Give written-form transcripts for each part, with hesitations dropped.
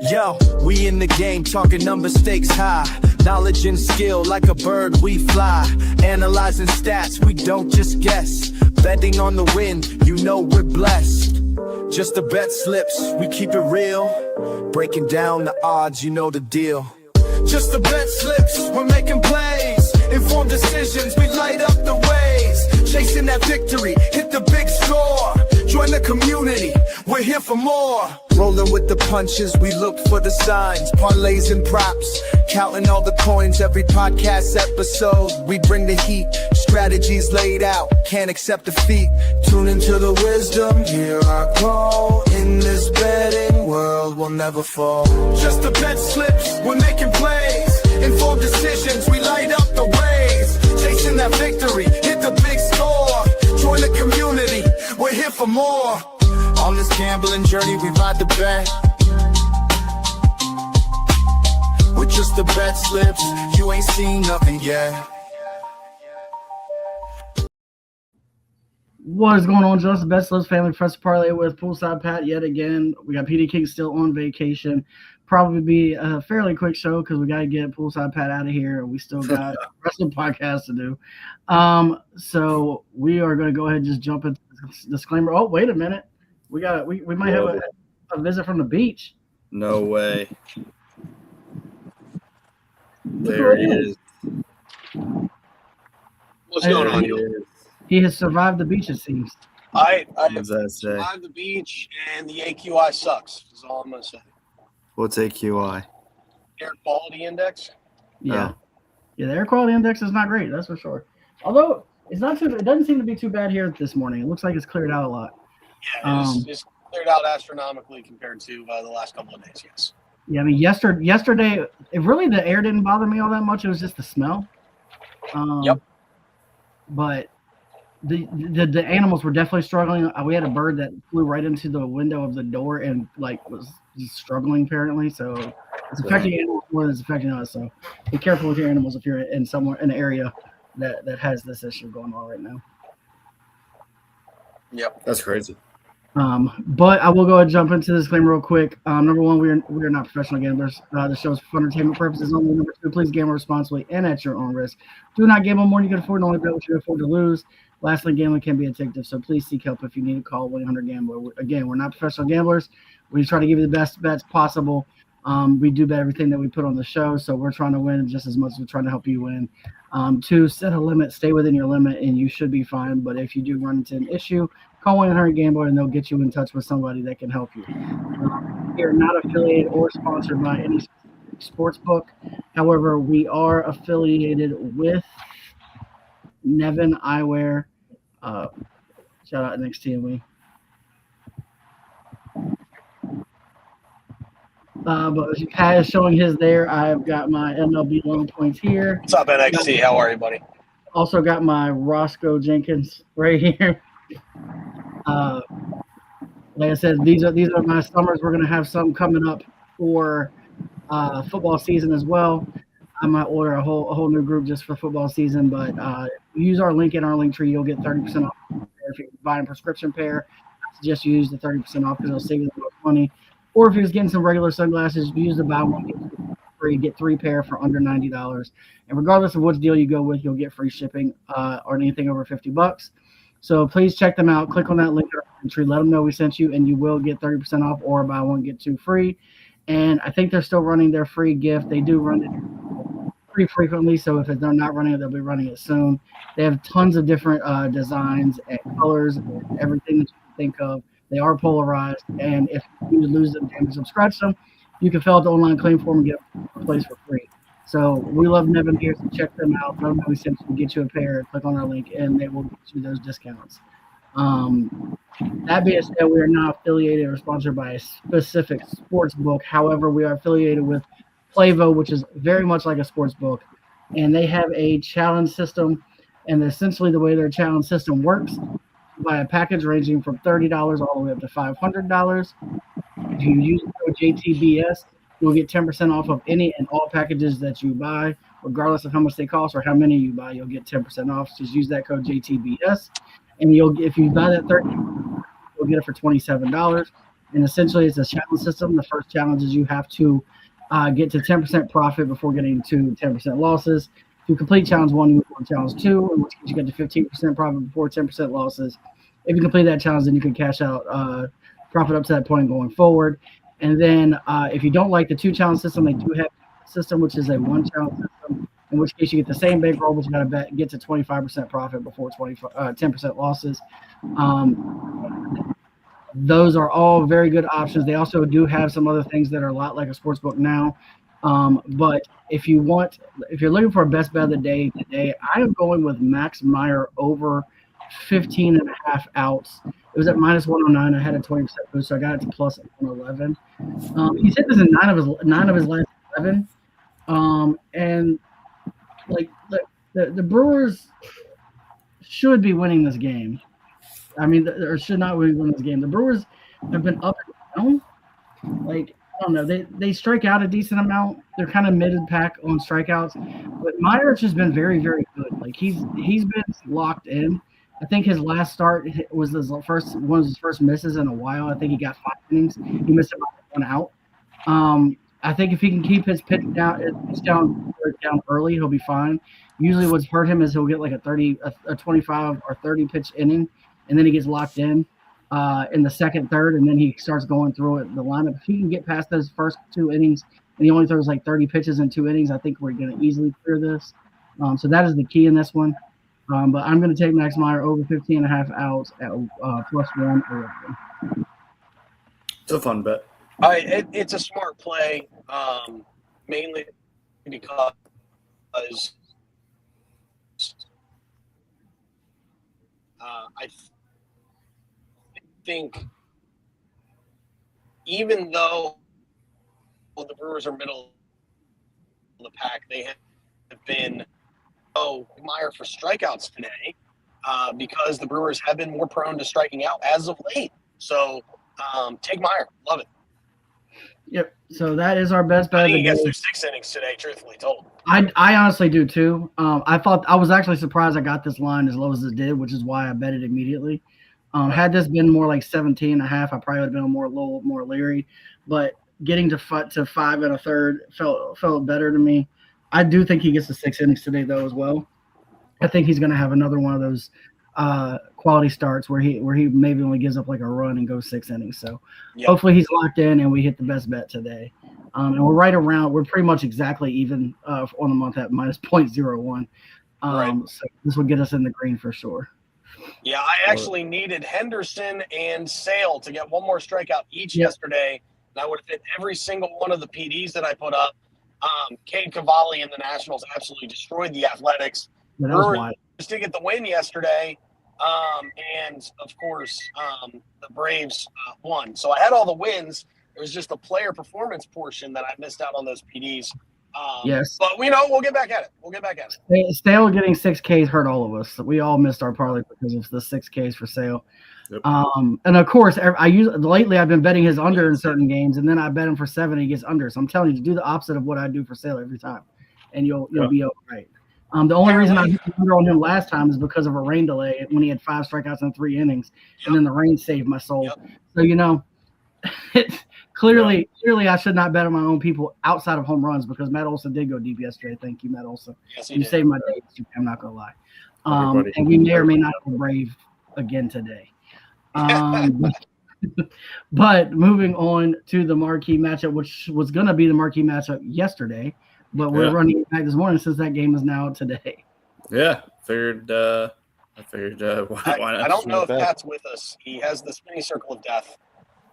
Yo, we in the game, talking number stakes high. Knowledge and skill, like a bird we fly. Analyzing stats, we don't just guess. Betting on the win, you know we're blessed. Just the bet slips, we keep it real. Breaking down the odds, you know the deal. Just the bet slips, we're making plays. Informed decisions, we light up the ways. Chasing that victory, hit the big score. Join the community, we're here for more. Rolling with the punches, we look for the signs. Parlays and props, counting all the coins. Every podcast episode, we bring the heat. Strategies laid out, can't accept defeat. Tune into the wisdom, hear our call. In this betting world, we'll never fall. Just the bet slips, we're making plays. Informed decisions, we light up the ways. Chasing that victory, hit the big score. Join the community, we're here for more. On this gambling journey, we ride the bet. With just the bet slips, you ain't seen nothing yet. What is going on, Just the Bet Slips Family Press Parlay with Poolside Pat yet again. We got PD King still on vacation. Probably be a fairly quick show because we got to get Poolside Pat out of here. We still got the rest of the podcast to do. So we are going to go ahead and just jump into this disclaimer. Oh, wait a minute. We might have a visit from the beach. No way. There he is. What's going on? He has survived the beach, it seems. I survived the beach, and the AQI sucks. Is all I'm gonna say. What's AQI? Air quality index. Yeah, the air quality index is not great. That's for sure. Although it's not too. It doesn't seem to be too bad here this morning. It looks like it's cleared out a lot. Yeah, it's cleared out astronomically compared to the last couple of days. Yes. Yeah, I mean yesterday, the air didn't bother me all that much. It was just the smell. Yep. But the animals were definitely struggling. We had a bird that flew right into the window of the door and was struggling apparently. So it's affecting animals more than it's affecting us. So be careful with your animals if you're in an area that has this issue going on right now. Yep, that's crazy. But I will go ahead and jump into this disclaimer real quick. Number one, we are not professional gamblers. The show is for entertainment purposes only. Number two, please gamble responsibly and at your own risk. Do not gamble more than you can afford, and only bet what you can afford to lose. Lastly, gambling can be addictive, so please seek help if you need to call 1-800-GAMBLER. Again, we're not professional gamblers. We try to give you the best bets possible. We do bet everything that we put on the show, so we're trying to win just as much as we're trying to help you win. Two, set a limit, stay within your limit, and you should be fine. But if you do run into an issue, call 1-800-GAMBLER, and they'll get you in touch with somebody that can help you. We are not affiliated or sponsored by any sports book. However, we are affiliated with Nevin Eyewear. Shout out NXT. But as Pat is showing his there, I've got my MLB loan points here. What's up, NXT? How are you, buddy? Also got my Roscoe Jenkins right here. Like I said, these are my summers. We're gonna have some coming up for football season as well. I might order a whole new group just for football season, but use our link in our link tree. You'll get 30% off if you're buying a prescription pair. I suggest you use the 30% off because it'll save you the most money. Or if you're just getting some regular sunglasses, use the buy one get free, get 3 pair for under $90. And regardless of which deal you go with, you'll get free shipping or anything over $50. So please check them out. Click on that link in our link tree. Let them know we sent you, and you will get 30% off or buy one get 2 free. And I think they're still running their free gift. They do run it pretty frequently, so if they're not running it, they'll be running it soon. They have tons of different designs and colors and everything that you can think of. They are polarized, and if you lose them, damage them, scratch them, you can fill out the online claim form and get them replaced for free. So we love Nevin here, so check them out. Let them know we sent you, get you a pair, click on our link, and they will get you those discounts. That being said, we are not affiliated or sponsored by a specific sports book. However, we are affiliated with Playvo, which is very much like a sports book, and they have a challenge system. And essentially, the way their challenge system works, you buy a package ranging from $30 all the way up to $500. If you use the code JTBS, you'll get 10% off of any and all packages that you buy, regardless of how much they cost or how many you buy. You'll get 10% off. Just use that code JTBS, and if you buy that 30, you'll get it for $27. And essentially, it's a challenge system. The first challenge is you have to get to 10% profit before getting to 10% losses. If you complete challenge 1, you move on to challenge 2, in which case you get to 15% profit before 10% losses. If you complete that challenge, then you can cash out profit up to that point going forward. And then if you don't like the 2 challenge system, they do have a system, which is a 1 challenge system, in which case you get the same bankroll, but you got to get to 25% profit before 10% losses. Those are all very good options. They also do have some other things that are a lot like a sports book now. But if you're looking for a best bet of the day today, I am going with Max Meyer over 15.5 outs. It was at -109. I had a 20% boost, so I got it to plus 111. He's hit this in nine of his last 11. And like the Brewers should be winning this game. I mean, or should not be winning this game. The Brewers have been up and down. Like, I don't know. They strike out a decent amount. They're kind of mid-pack on strikeouts. But Meyer's just been very, very good. Like, he's been locked in. I think his last start was one of his first misses in a while. I think he got 5 innings. He missed about 1 out. I think if he can keep his pitch down early, he'll be fine. Usually what's hurt him is he'll get like a 25 or 30 pitch inning, and then he gets locked in the second, third, and then he starts going through it. The lineup, if he can get past those first 2 innings, and he only throws like 30 pitches in 2 innings, I think we're going to easily clear this. So that is the key in this one. But I'm going to take Max Meyer over 15.5 outs at plus 111. It's a fun bet. It's a smart play, mainly because I think even though the Brewers are middle of the pack, they have been Meyer for strikeouts today because the Brewers have been more prone to striking out as of late. So take Meyer. Love it. Yep. So that is our best bet. I think he gets through 6 innings today, truthfully told. I honestly do too. I was actually surprised I got this line as low as it did, which is why I bet it immediately. Had this been more like 17.5, I probably would have been a little more leery. But getting to 5 1/3 felt better to me. I do think he gets to 6 innings today, though, as well. I think he's going to have another one of those quality starts where he maybe only gives up like a run and goes 6 innings. So hopefully he's locked in and we hit the best bet today. And we're pretty much exactly even on the month at minus 0.01. So this will get us in the green for sure. Yeah, I actually needed Henderson and Sale to get one more strikeout each yesterday. And I would have hit every single one of the PDs that I put up. Cade Cavalli and the Nationals absolutely destroyed the Athletics. Brewers did get the win yesterday. And, of course, the Braves won. So I had all the wins. It was just the player performance portion that I missed out on those PDs. Yes. But, we'll get back at it. Sale getting 6 Ks hurt all of us. We all missed our parlay because of the 6 Ks for Sale. Yep. And, of course, lately I've been betting his under in certain games, and then I bet him for 7 and he gets under. So I'm telling you to do the opposite of what I do for Sale every time, and you'll be all right. The only reason I hit the under on him last time is because of a rain delay when he had 5 strikeouts in 3 innings, and then the rain saved my soul. So, clearly I should not bet on my own people outside of home runs because Matt Olson did go deep yesterday. Thank you, Matt Olson. Yes, you saved my day. I'm not going to lie. And we may or may not go Brave again today. But moving on to the marquee matchup, which was going to be the marquee matchup yesterday, but we're running it back this morning since that game is now today. Yeah, figured. I why not? I don't know if Pat's with us. He has the spinning circle of death.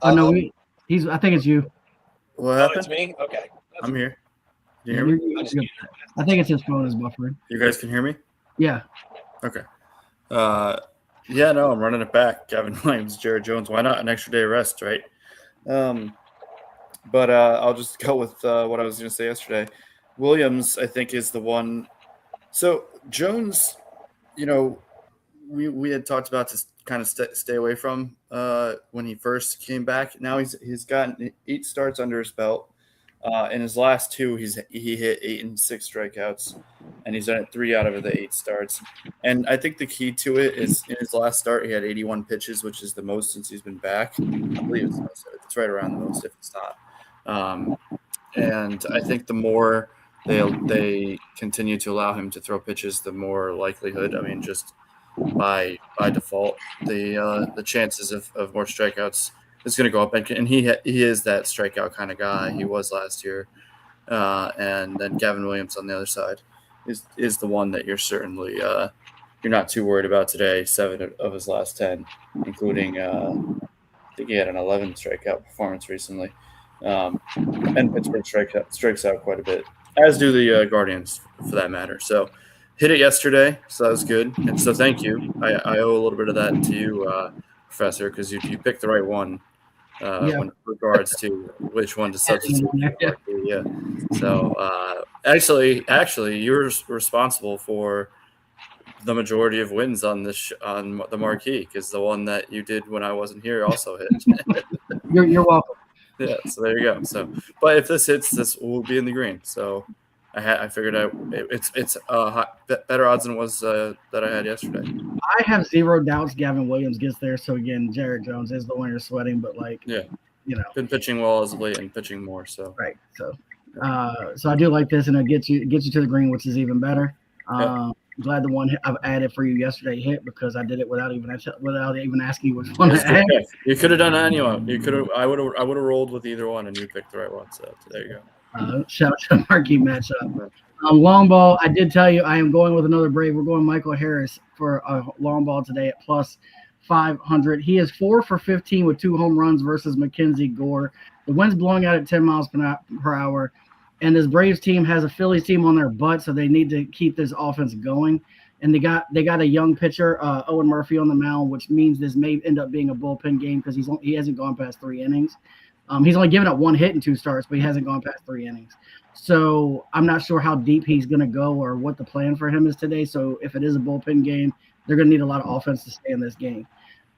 No, I think it's you. What happened? It's me. Okay, I'm here. Do you hear me? I think it's his phone is buffering. You guys can hear me? Yeah. Okay. I'm running it back. Gavin Williams, Jared Jones. Why not an extra day of rest, right? But I'll just go with what I was going to say yesterday. Williams, I think, is the one. So Jones, we had talked about to kind of stay away from when he first came back. Now he's gotten 8 starts under his belt. In his last two, he hit 8 and 6 strikeouts, and he's done it 3 out of the 8 starts. And I think the key to it is in his last start, he had 81 pitches, which is the most since he's been back. I believe it's right around the most if it's not. And I think the more they continue to allow him to throw pitches, the more likelihood. I mean, just by default, the chances of more strikeouts is going to go up. And he is that strikeout kind of guy. He was last year. And then Gavin Williams on the other side is the one that you're certainly you're not too worried about today. 7 of his last 10, including I think he had an 11 strikeout performance recently. And Pittsburgh strikes out quite a bit, as do the Guardians for that matter. So hit it yesterday, so that was good. And so thank you. I owe a little bit of that to you, Professor, because you picked the right one in regards to which one to substitute. Yeah. So actually, you're responsible for the majority of wins on this on the marquee, because the one that you did when I wasn't here also hit. You're welcome. Yeah, so there you go. So, but if this hits, this will be in the green. So, I figured out it's better odds than it was that I had yesterday. I have zero doubts Gavin Williams gets there. So again, Jared Jones is the one you're sweating, but been pitching well as of late and pitching more. So right. So, so I do like this, and it gets you to the green, which is even better. Glad the one I've added for you yesterday hit, because I did it without even asking you which one to add. You could have done anyone. You could have. I would have rolled with either one, and you picked the right one. So there you go. Shout out to the marquee matchup. Long ball. I did tell you I am going with another Brave. We're going Michael Harris for a long ball today at plus 500. He is 4 for 15 with 2 home runs versus Mackenzie Gore. The wind's blowing out at 10 miles per hour. And this Braves team has a Phillies team on their butt, so they need to keep this offense going. And they got a young pitcher, Owen Murphy, on the mound, which means this may end up being a bullpen game because he hasn't gone past 3 innings. He's only given up 1 hit in 2 starts, but he hasn't gone past 3 innings. So I'm not sure how deep he's going to go or what the plan for him is today. So if it is a bullpen game, they're going to need a lot of offense to stay in this game.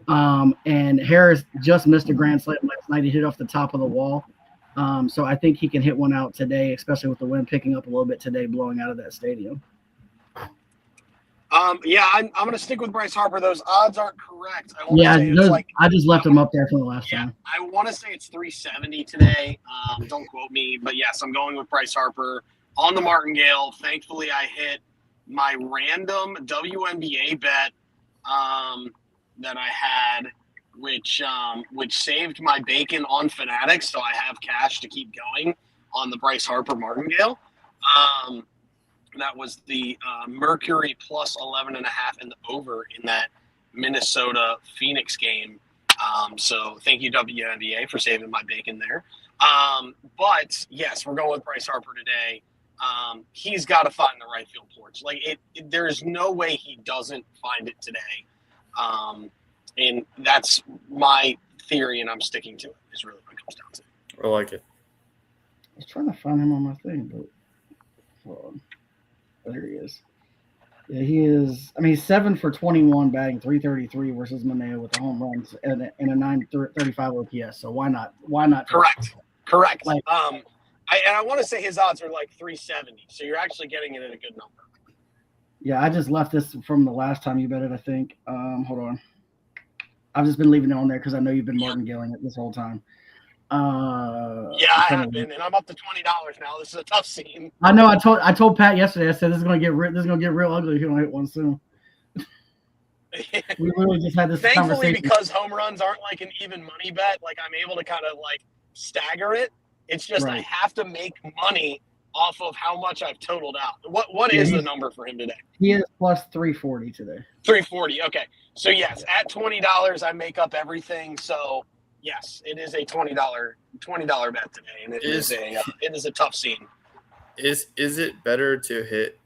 And Harris just missed a grand slam last night. He hit off the top of the wall. So I think he can hit one out today, especially with the wind picking up a little bit today, blowing out of that stadium. I'm going to stick with Bryce Harper. Those odds aren't correct. I just left him up there for the last time. I want to say it's 370 today. Don't quote me, but yes, I'm going with Bryce Harper on the Martingale. Thankfully, I hit my random WNBA bet that I had, which saved my bacon on Fanatics, so I have cash to keep going on the Bryce Harper Martingale. That was the Mercury plus 11.5 and the over in that Minnesota Phoenix game. So thank you, WNBA, for saving my bacon there. But yes, we're going with Bryce Harper today. He's got to find the right field porch. There's no way he doesn't find it today. And that's my theory, and I'm sticking to it, is really what it comes down to. I like it. I was trying to find him on my thing, but hold on. There he is. Yeah, he is. I mean, he's 7 for 21 batting, 333 versus Manea with the home runs and a 935 OPS. So why not? Why not? Correct. I want to say his odds are like 370. So you're actually getting it at a good number. Yeah, I just left this from the last time you bet it, I think. Hold on. I've just been leaving it on there because I know you've been martingaling it this whole time. I have been, and I'm up to $20 now. This is a tough scene. I know. I told Pat yesterday. I said this is gonna get real ugly if you don't hit one soon. We literally just had this Thankfully, conversation. because home runs aren't like an even money bet, like I'm able to kind of like stagger it. It's just Right. I have to make money off of how much I've totaled out. What is the number for him today? He is plus 340 today. 340. Okay. So yes, at $20, I make up everything. So yes, it is a $20 bet today, and it is a tough scene. Is it better to hit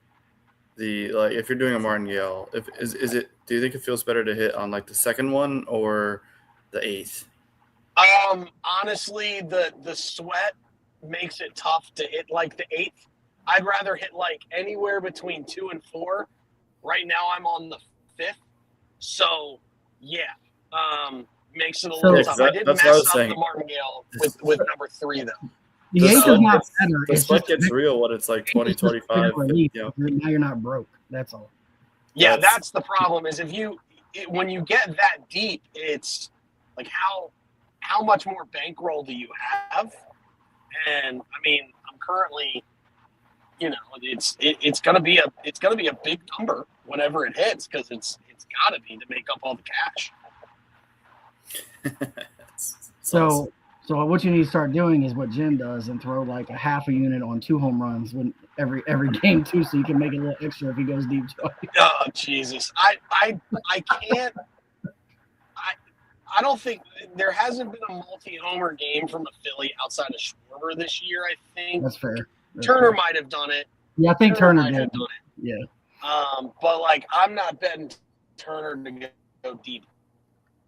the if you're doing a martingale? Is it? Do you think it feels better to hit on like the second one or the 8th? Honestly, the sweat makes it tough to hit like the 8th. I'd rather hit like anywhere between 2 and 4. Right now, I'm on the 5th, so yeah. Makes it a little tough. I did mess up the martingale with number 3 though. The The age is sweat not gets- better. The It's sweat just gets real when it's like 20, it's just 25. relief. You know, Now you're not broke. That's all. Yeah, That's- that's the problem. Is when you get that deep, it's like how much more bankroll do you have? And I mean, I'm currently, it's gonna be a big number whenever it hits because it's got to be to make up all the cash. it's So what you need to start doing is what Jim does and throw like a half a unit on 2 home runs when every game too, so you can make it a little extra if he goes deep. Oh Jesus, I can't. I don't think there hasn't been a multi-homer game from a Philly outside of Schwarber this year. I think That's fair. That's Turner fair. might have done it. Yeah, I think Turner might did. have done it. Yeah. But like, I'm not betting Turner to go deep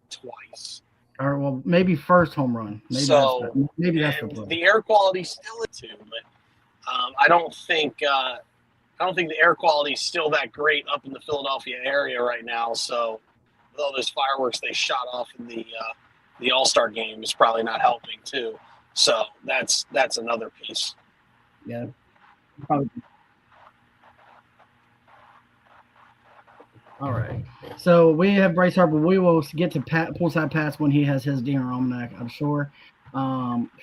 twice. Or well, maybe first home run. Maybe So, that's the And play. the air quality still is too, but I don't think the air quality is still that great up in the Philadelphia area right now. So, with all those fireworks they shot off in the All-Star game is probably not helping too. So that's another piece. Yeah. Probably. All right. So we have Bryce Harper. We will get to Poolside Pat's when he has his dinner almanac, I'm sure.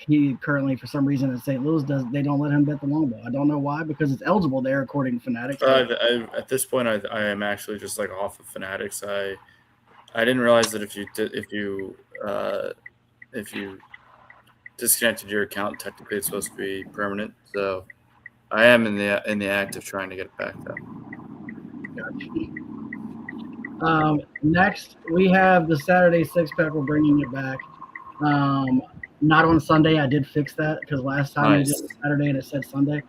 He currently, for some reason, in St. Louis, they don't let him bet the long ball. I don't know why, because it's eligible there according to Fanatics. at this point, I am actually just like off of Fanatics. I didn't realize that if you disconnected your account, technically it's supposed to be permanent. So I am in the act of trying to get it back though. Next, we have the Saturday 6-pack. We're bringing it back. Not on Sunday. I did fix that because last time we did it Saturday and it said Sunday.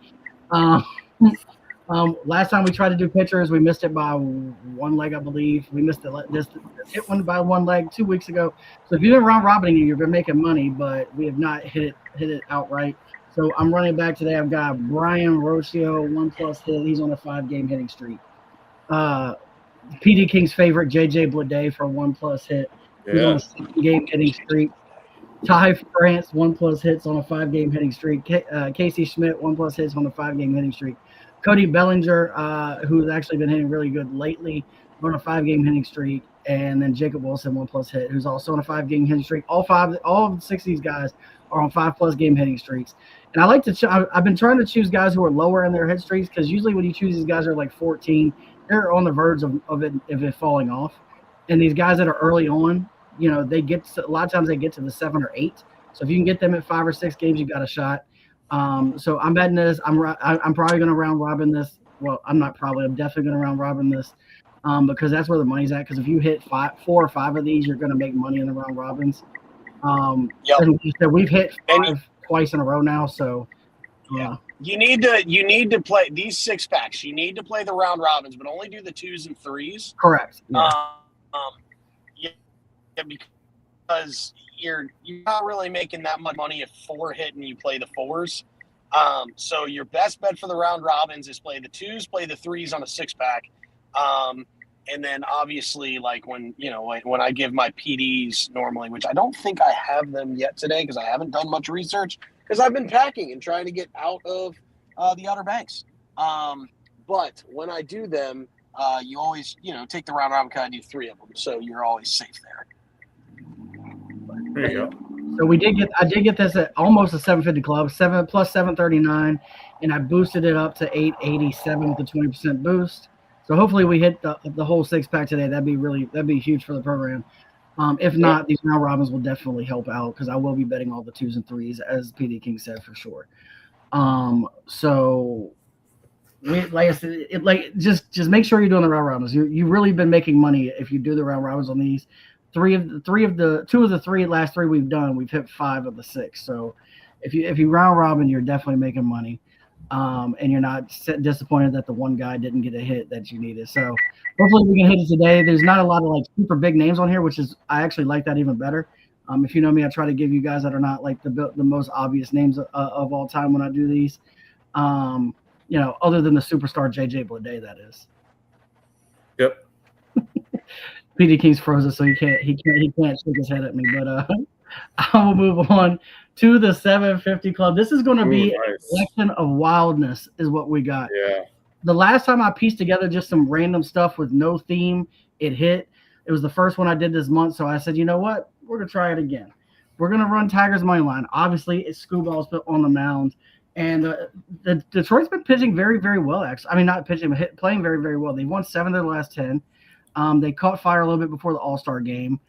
Last time we tried to do pitchers, we missed it by one leg, I believe. We missed it. Just hit one by one leg 2 weeks ago. So if you've been round robining, you've been making money, but we have not hit it outright. So I'm running back today. I've got Brian Rocio, 1+ hit. He's on a 5-game hitting streak. PD King's favorite, JJ Bleday, for a 1+ hit. He's on a 7-game hitting streak. Ty France, 1+ hits on a 5-game hitting streak. Casey Schmidt, 1+ hits on a 5-game hitting streak. Cody Bellinger, who's actually been hitting really good lately, on a 5-game hitting streak. And then Jacob Wilson, 1+ hit, who's also on a 5-game hitting streak. All 6 of these guys are on 5+ game hitting streaks. And I like to I've been trying to choose guys who are lower in their hit streaks because usually when you choose these guys are like 14, they're on the verge of it falling off. And these guys that are early on, they get to, a lot of times they get to the 7 or 8. So if you can get them at 5 or 6 games, you got a shot. So I'm betting this. I'm probably going to round robin this. Well, I'm definitely going to round robin this because that's where the money's at. Because if you hit 4 or 5 of these, you're going to make money in the round robins. And like you said, we've hit 5 twice in a row now. So yeah. You need to play these 6-packs. You need to play the round robins, but only do the 2s and 3s. Correct. Yeah. Because you're not really making that much money if 4 hit and you play the 4s. So your best bet for the round robins is play the 2s, play the 3s on a 6-pack. And then obviously, like when I give my PDs normally, which I don't think I have them yet today because I haven't done much research because I've been packing and trying to get out of the Outer Banks. But when I do them, you always take the round robin because I do 3 of them, so you're always safe there. There you go. So I did get this at almost a 750 club, 7 plus 739, and I boosted it up to 887 with a 20% boost. So hopefully we hit the whole 6-pack today. That'd be huge for the program. If not, these round robins will definitely help out because I will be betting all the 2s and 3s, as PD King said, for sure. So like I said, just make sure you're doing the round robins. You've really been making money if you do the round robins on these. 2 of the 3 last 3 we've done, we've hit 5 of the 6. So if you round robin, you're definitely making money. And you're not disappointed that the one guy didn't get a hit that you needed. So hopefully we can hit it today. There's not a lot of like super big names on here, which is I actually like that even better. If you know me, I try to give you guys that are not like the most obvious names of all time when I do these. Other than the superstar JJ Bleday, that is. Yep. PD King's frozen, so he can't shake his head at me. But I will move on to the 750 Club. This is going to be a nice. collection of wildness, is what we got. Yeah. The last time I pieced together just some random stuff with no theme, it hit. It was the first one I did this month, so I said, you know what? We're going to try it again. We're going to run Tigers money line. Obviously, it's Scooball's on the mound. And the Detroit's been pitching very, very well, actually. I mean, not pitching, but playing very, very well. They won 7 of their last 10. They caught fire a little bit before the All-Star game.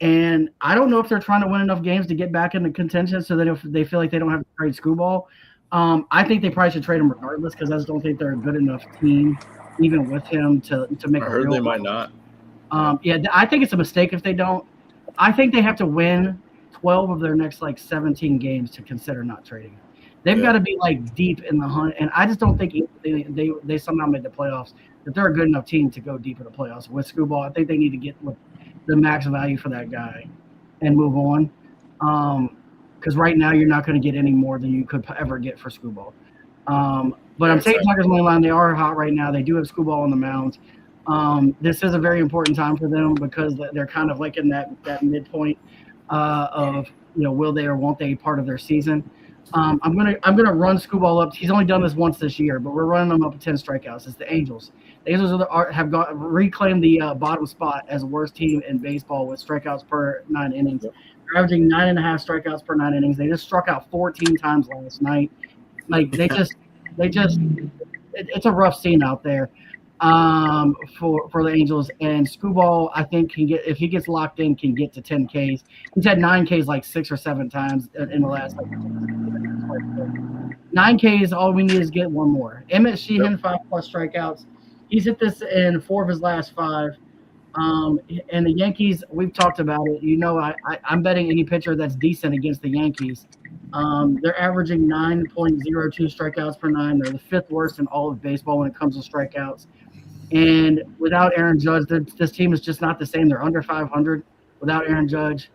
And I don't know if they're trying to win enough games to get back into contention so that if they feel like they don't have to trade Scooball. I think they probably should trade him regardless because I just don't think they're a good enough team, even with him, to make I a heard real they might not. Yeah, I think it's a mistake if they don't. I think they have to win 12 of their next 17 games to consider not trading him. They've got to be deep in the hunt, and I just don't think they somehow made the playoffs. That they're a good enough team to go deep in the playoffs with Scooball. I think they need to get the max value for that guy and move on. Because right now you're not going to get any more than you could ever get for Scooball. But I'm taking Tigers money line. They are hot right now. They do have Scooball on the mound. This is a very important time for them because they're kind of in that midpoint of will they or won't they part of their season. I'm gonna run Scooball up. He's only done this once this year, but we're running him up at 10 strikeouts. It's the Angels. The Angels have reclaimed the bottom spot as the worst team in baseball with strikeouts per 9 innings. They're averaging 9.5 strikeouts per 9 innings. They just struck out 14 times last night. It's a rough scene out there for the Angels. And Scooball, I think, if he gets locked in, can get to 10 Ks. He's had 9 Ks 6 or 7 times in the last 9 Ks. All we need is get one more. Emmett Sheehan, 5+ strikeouts. He's hit this in 4 of his last 5. And the Yankees, we've talked about it. I'm betting any pitcher that's decent against the Yankees. They're averaging 9.02 strikeouts per 9. They're the 5th worst in all of baseball when it comes to strikeouts. And without Aaron Judge, this team is just not the same. They're under 500 without Aaron Judge.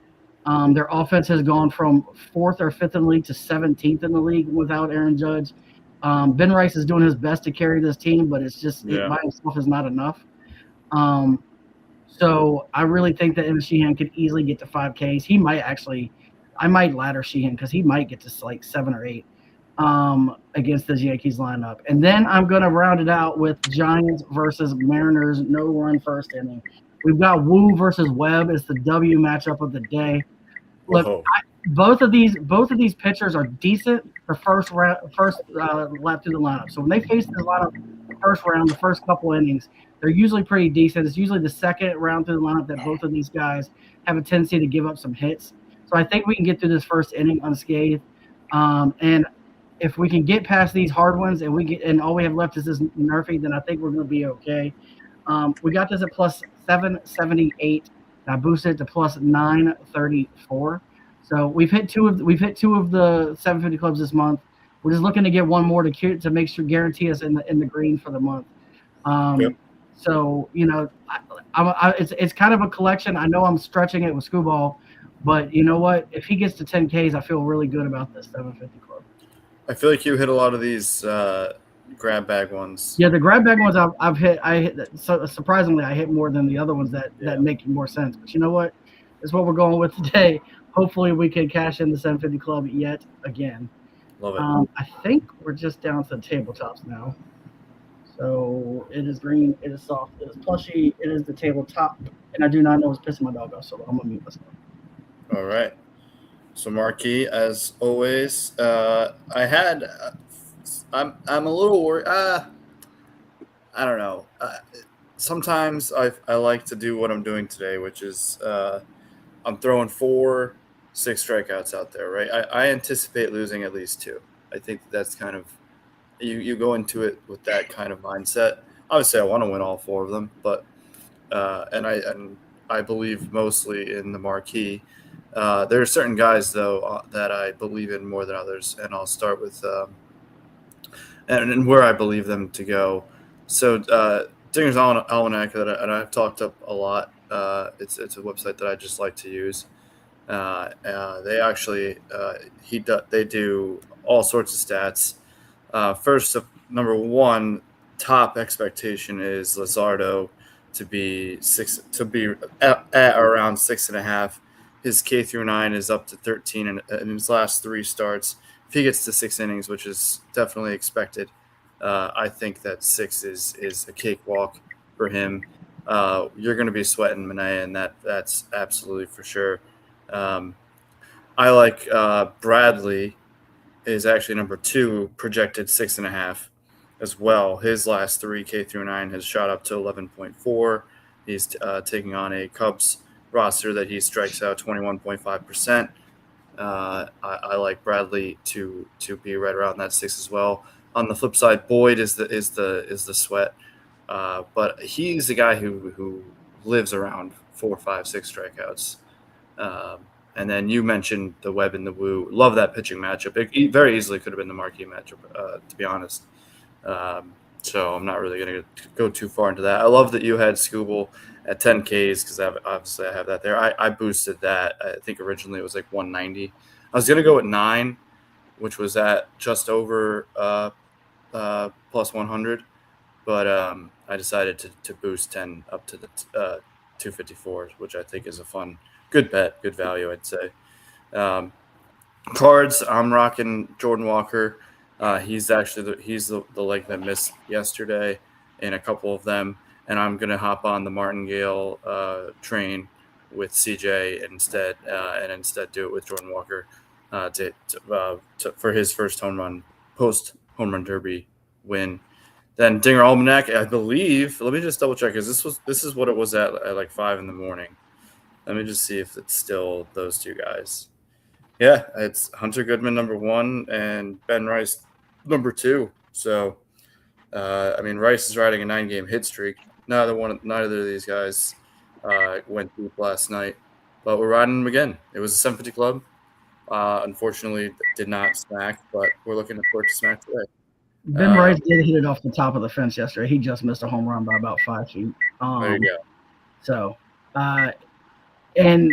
Their offense has gone from 4th or 5th in the league to 17th in the league without Aaron Judge. Ben Rice is doing his best to carry this team, but it's just it by himself is not enough. So I really think that Emmett Sheehan could easily get to 5 Ks. I might ladder Sheehan because he might get to 7 or 8 against this Yankees lineup. And then I'm going to round it out with Giants versus Mariners, no run first inning. We've got Wu versus Webb. It's the W matchup of the day. Look, both of these pitchers are decent for first lap through the lineup. So when they face this lineup first round, the first couple innings, they're usually pretty decent. It's usually the second round through the lineup that both of these guys have a tendency to give up some hits. So I think we can get through this first inning unscathed. And if we can get past these hard ones and all we have left is this Murphy, then I think we're going to be okay. We got this at plus 778. I boosted it to plus 934. So we've hit two of the 750 clubs this month. We're just looking to get one more to make sure guarantee us in the green for the month. So it's kind of a collection. I know I'm stretching it with Scooball, but you know what? If he gets to 10 Ks, I feel really good about this 750 club. I feel like you hit a lot of these grab bag ones. Yeah, the grab bag ones I've hit. Surprisingly, I hit more than the other ones that make more sense. But you know what? It's what we're going with today. Hopefully, we can cash in the 750 club yet again. Love it. I think we're just down to the tabletops now. So it is green, it is soft, it is plushy, it is the tabletop, and I do not know what's pissing my dog off, so I'm gonna mute myself. All right. So Marquis, as always, I'm a little worried. I don't know. Sometimes I like to do what I'm doing today, which is I'm throwing 4-6 strikeouts out there, right? I anticipate losing at least 2. I think that's kind of you go into it with that kind of mindset. Obviously, I want to win all 4 of them, but and I believe mostly in the Marquis. There are certain guys, though, that I believe in more than others, and I'll start with and where I believe them to go. So Dinger's Almanac that I've talked up a lot. It's a website that I just like to use. They actually they do all sorts of stats. First, number 1 top expectation is Luzardo to be at around 6.5 his K through 9 is up to 13 in his last 3 starts. If he gets to 6 innings, which is definitely expected, I think that 6 is a cakewalk for him. You're going to be sweating Manaea, and that's absolutely for sure. I like Bradley is actually number 2, projected 6.5 as well. His last 3 K through 9 has shot up to 11.4. He's taking on a Cubs roster that he strikes out 21.5%. I like Bradley to be right around that 6 as well. On the flip side, Boyd is the sweat, but he's the guy who lives around 4, 5, 6 strikeouts. And then you mentioned the Webb and the Wu. Love that pitching matchup. It very easily could have been the marquee matchup, to be honest. So I'm not really going to go too far into that. I love that you had Skubal at 10 Ks because obviously I have that there. I boosted that. I think originally it was like 190. I was going to go at 9, which was at just over plus 100. But I decided to boost 10 up to the 254, which I think is a fun, good bet, good value, I'd say. Cards, I'm rocking Jordan Walker. He's actually the leg that missed yesterday in a couple of them, and I'm gonna hop on the Martingale train with CJ instead, and instead do it with Jordan Walker for his first post home run derby win. Then Dinger Almanac, I believe. Let me just double check because this is what it was at like 5 a.m. Let me just see if it's still those 2 guys. Yeah, it's Hunter Goodman number 1 and Ben Rice number 2. So, Rice is riding a 9-game hit streak. Neither of these guys went deep last night, but we're riding them again. It was a 750 club. Unfortunately, did not smack, but we're looking for it to smack today. Ben Rice did hit it off the top of the fence yesterday. He just missed a home run by about 5 feet. There you go. So, and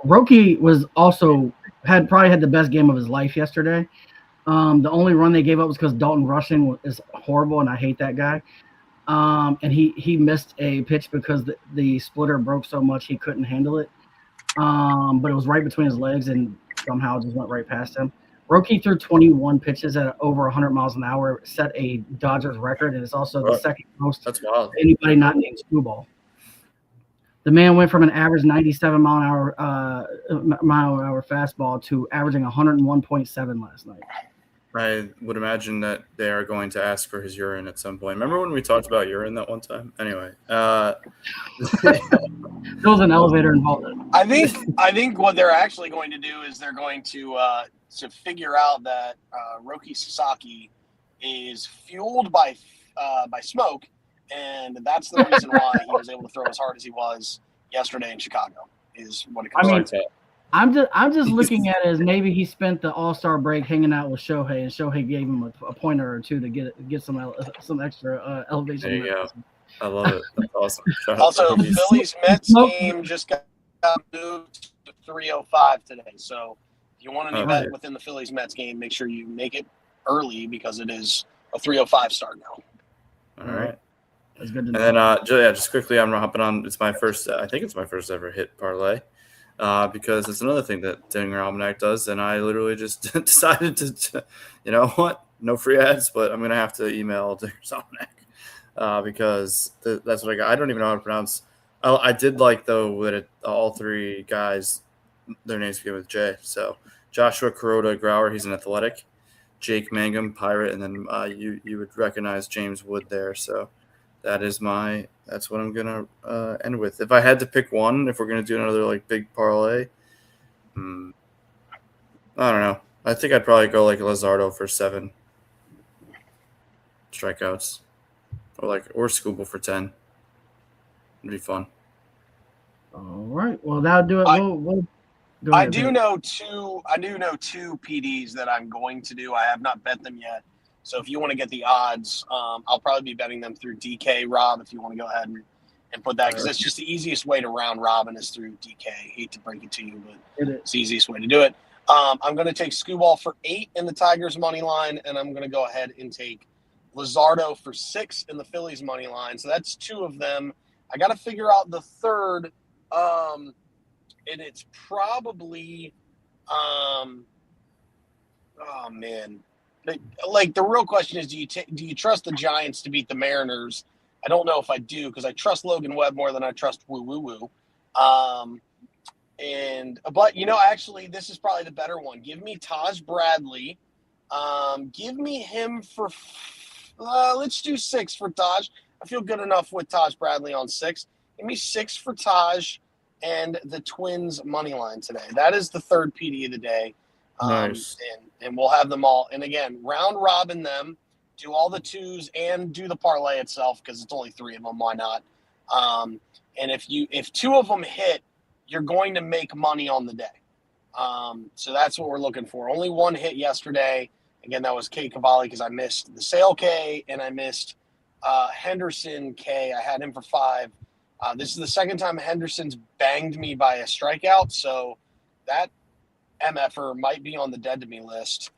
Roki was also probably had the best game of his life yesterday. The only run they gave up was because Dalton Rushing is horrible, and I hate that guy. And he missed a pitch because the splitter broke so much he couldn't handle it. But it was right between his legs, and somehow just went right past him. Roki threw 21 pitches at over 100 miles an hour, set a Dodgers record, and it's also the second most. That's wild. Anybody not named Screwball. The man went from an average 97 mile an hour fastball to averaging 101.7 last night. I would imagine that they are going to ask for his urine at some point. Remember when we talked about urine that one time? Anyway, there was an elevator involved. I think what they're actually going to do is they're going to figure out that Roki Sasaki is fueled by smoke, and that's the reason why he was able to throw as hard as he was yesterday in Chicago. Is what it comes down to. I'm just looking at it as maybe he spent the All-Star break hanging out with Shohei, and Shohei gave him a pointer or 2 to get some extra elevation. There you go. I love it. That's awesome. Also, Phillies Mets game just got moved to 3:05 today. So if you want any bet within the Phillies Mets game, make sure you make it early because it is a 3:05 start now. All right. That's good to know. And then just quickly, I'm hopping on. It's my first. I think it's my first ever hit parlay. Because it's another thing that Dinger Almanac does, and I literally just decided to, you know what, no free ads, but I'm going to have to email Dinger's Almanac because that's what I got. I don't even know how to pronounce. I did like, though, that all 3 guys, their names begin with J. So Joshua Kuroda Grauer, he's an Athletic. Jake Mangum, Pirate, and then you would recognize James Wood there. So that's what I'm going to end with. If I had to pick one, if we're going to do another like big parlay, I don't know. I think I'd probably go like Luzardo for 7 strikeouts or Skubal for 10. It'd be fun. All right. Well, that'll do it. We'll go I ahead, do know two PDs that I'm going to do. I have not bet them yet. So if you want to get the odds, I'll probably be betting them through DK, Rob, if you want to go ahead and put that, because that's just the easiest way to round robin is through DK. Hate to break it to you, but it's the easiest way to do it. I'm going to take Skubal for 8 in the Tigers money line, and I'm going to go ahead and take Luzardo for 6 in the Phillies money line. So that's 2 of them. I got to figure out the third and it's probably, oh man, like the real question is, do you trust the Giants to beat the Mariners? I don't know if I do, because I trust Logan Webb more than I trust Woo Woo Woo. But actually, this is probably the better one. Give me Taj Bradley. Give me him for let's do 6 for Taj. I feel good enough with Taj Bradley on 6. Give me 6 for Taj and the Twins money line today. That is the third PD of the day. Nice. And we'll have them all. And again, round robin them, do all the 2s and do the parlay itself, because it's only 3 of them. Why not? And if 2 of them hit, you're going to make money on the day. So that's what we're looking for. Only 1 hit yesterday. Again, that was K Cavalli, because I missed the Sale K and I missed Henderson K. I had him for 5. This is the second time Henderson's banged me by a strikeout, so that MFer might be on the dead to me list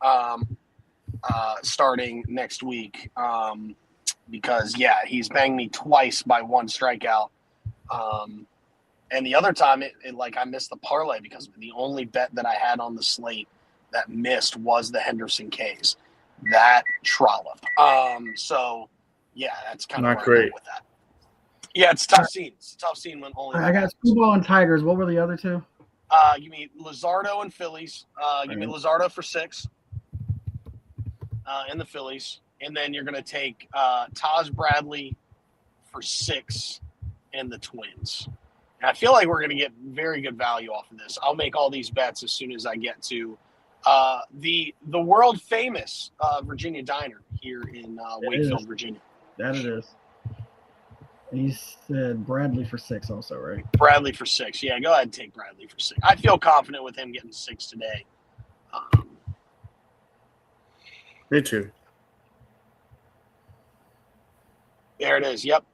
starting next week, because he's banged me twice by 1 strikeout. And the other time I missed the parlay, because the only bet that I had on the slate that missed was the Henderson K's. That trollop. So that's kind of not great with that. Yeah, it's tough scene. It's a tough scene when only. I got Screwball and Tigers. What were the other 2? Give me Luzardo and Phillies. Give me Luzardo for 6 in the Phillies. And then you're going to take Taj Bradley for 6 in the Twins. And I feel like we're going to get very good value off of this. I'll make all these bets as soon as I get to the world famous Virginia Diner here in Wakefield, Virginia. That it is. And you said Bradley for 6 also, right? Bradley for 6. Yeah, go ahead and take Bradley for 6. I feel confident with him getting 6 today. Me too. There it is. Yep.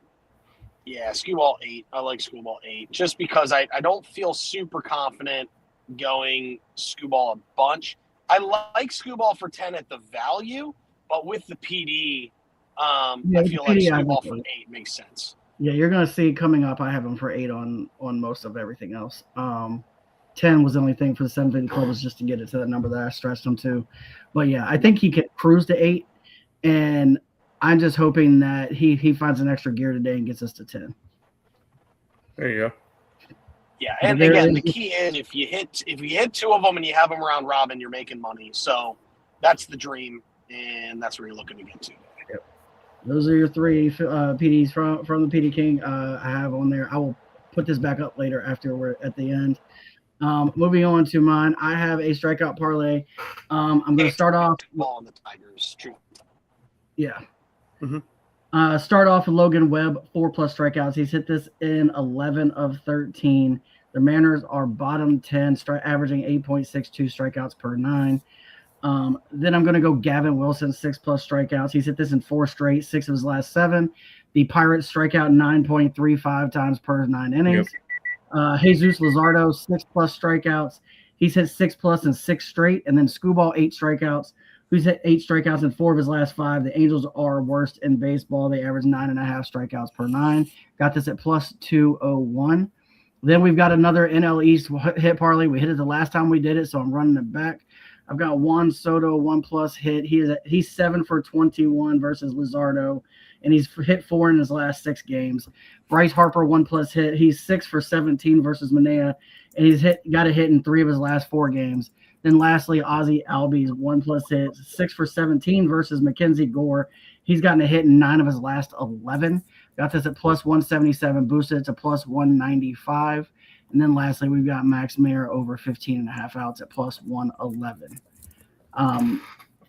Yeah, Screwball 8. I like Screwball 8 just because I don't feel super confident going Screwball a bunch. I like Screwball for 10 at the value, but with the PD, I feel like Screwball for 8 makes sense. Yeah, you're going to see coming up, I have him for 8 on most of everything else. 10 was the only thing for the 750 club, was just to get it to that number that I stressed him to. But, yeah, I think he could cruise to 8, and I'm just hoping that he finds an extra gear today and gets us to 10. There you go. Yeah, and again, the key is if you hit 2 of them and you have them around robin, you're making money. So that's the dream, and that's where you're looking to get to. Yep. Those are your 3 PDs from the PD King I have on there. I will put this back up later after we're at the end. Moving on to mine, I have a strikeout parlay. I'm going to start off on the Tigers. True. Yeah. Mm-hmm. Start off with Logan Webb, 4+ strikeouts. He's hit this in 11 of 13. The Mariners are bottom 10, averaging 8.62 strikeouts per 9. Then I'm going to go Gavin Wilson, 6+ strikeouts. He's hit this in 4 straight, 6 of his last 7. The Pirates strike out 9.35 times per 9 innings. Yep. Jesus Luzardo, 6+ strikeouts. He's hit 6+ in 6 straight. And then Screwball, 8 strikeouts. Who's hit 8 strikeouts in 4 of his last 5. The Angels are worst in baseball. They average 9.5 strikeouts per 9. Got this at +201. Then we've got another NL East hit parlay. We hit it the last time we did it, so I'm running it back. I've got Juan Soto, 1+ hit. He's 7 for 21 versus Luzardo, and he's hit 4 in his last 6 games. Bryce Harper, 1+ hit. He's 6 for 17 versus Manea, and he's got a hit in 3 of his last 4 games. Then lastly, Ozzie Albies, 1+ hit, 6 for 17 versus Mackenzie Gore. He's gotten a hit in 9 of his last 11. Got this at +177, boosted it to +195. And then lastly, we've got Max Mayer over 15.5 outs at +111.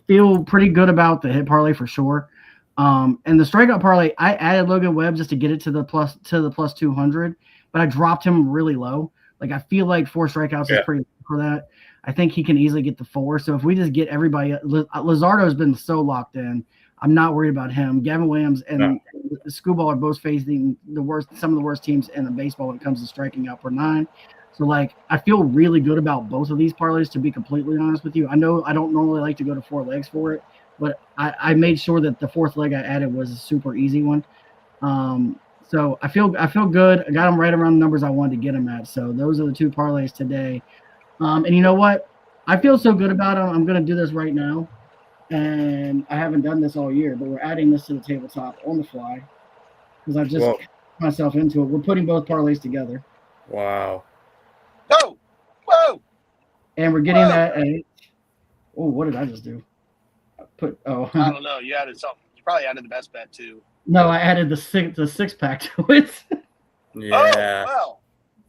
Feel pretty good about the hit parlay for sure. And the strikeout parlay, I added Logan Webb just to get it to the +200, but I dropped him really low. Like, I feel like 4 strikeouts is pretty good for that. I think he can easily get the 4. So if we just get everybody, Luzardo's been so locked in. I'm not worried about him. Gavin Williams and Screwball are both facing some of the worst teams in the baseball when it comes to striking out per 9. So, like, I feel really good about both of these parlays, to be completely honest with you. I know I don't normally like to go to 4 legs for it, but I made sure that the 4th leg I added was a super easy one. So I feel good. I got them right around the numbers I wanted to get them at. So those are the 2 parlays today. And you know what? I feel so good about them. I'm going to do this right now. And I haven't done this all year, but we're adding this to the tabletop on the fly because I just Whoa. got myself into it. We're putting both parlays together. Wow. Whoa! Whoa! And we're getting Whoa. that at – oh, what did I just do? I don't know. You added something. You probably added the best bet too. No, I added the six pack to it. Yeah. Oh, well.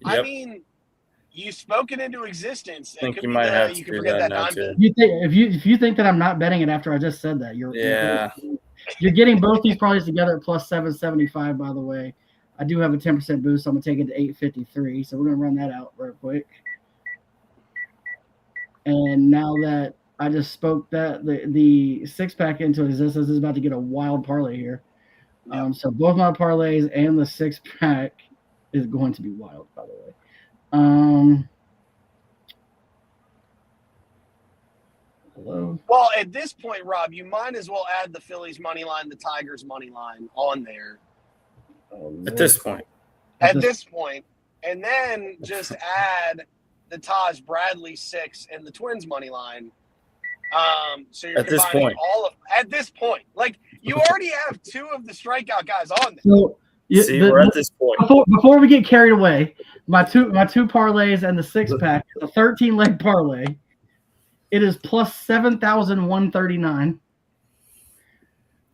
I Yep. mean, you spoke it into existence. I think It could you be might have to you can do forget that that now dime too. bet. You think if you think that I'm not betting it after I just said that, you're getting both these parlays together at plus 775. By the way, I do have a 10% boost, so I'm gonna take it to 853. So we're gonna run that out real quick. And now that I just spoke that the 6-pack into existence, this is about to get a wild parlay here. So both my parlays and the 6-pack is going to be wild, by the way. Hello. Well, at this point, Rob, you might as well add the Phillies money line, the Tigers money line on there. Oh, At this point. At this point, and then just add the Taj Bradley 6 and the Twins money line. So you're At this combining point. all of at this point. Like you already have 2 of the strikeout guys on there. So See, we're at this point. before we get carried away, my two parlays and the 6-pack, the 13-leg parlay, it is plus 7,139.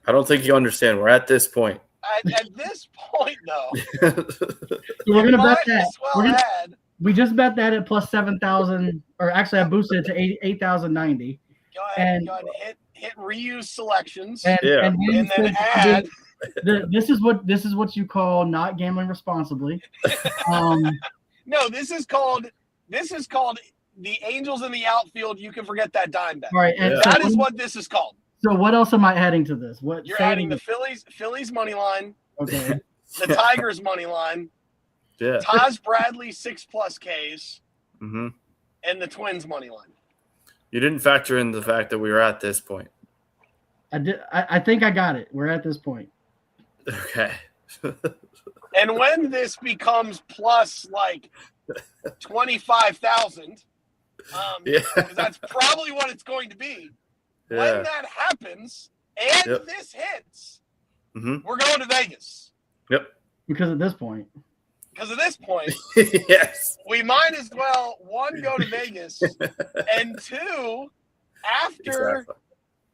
I don't think you understand. We're at this point. At this point, though, So we're gonna bet might that. as well add. We just bet that at plus 7,000, or actually I boosted it to 8,090. Go ahead, And- go ahead and hit reuse selections, And, Yeah. and then add. this is what you call not gambling responsibly. No, this is called the Angels in the outfield. You can forget that dime bet. All right, and Yeah. so, That is what this is called. so what else am I adding to this? What You're say adding to the Phillies money line, okay. the Tigers money line, Yeah. Taj Bradley 6+ Ks, hmm and the Twins money line. You didn't factor in the fact that we were at this point. I did. I think I got it. We're at this point. Okay. And when this becomes plus like 25,000, Yeah. because that's probably what it's going to be. When Yeah. that happens and Yep. this hits, hmm we're going to Vegas. Yep. Because at this point, Because at this point, Yes. we might as well, 1, go to Vegas, and 2, after Exactly.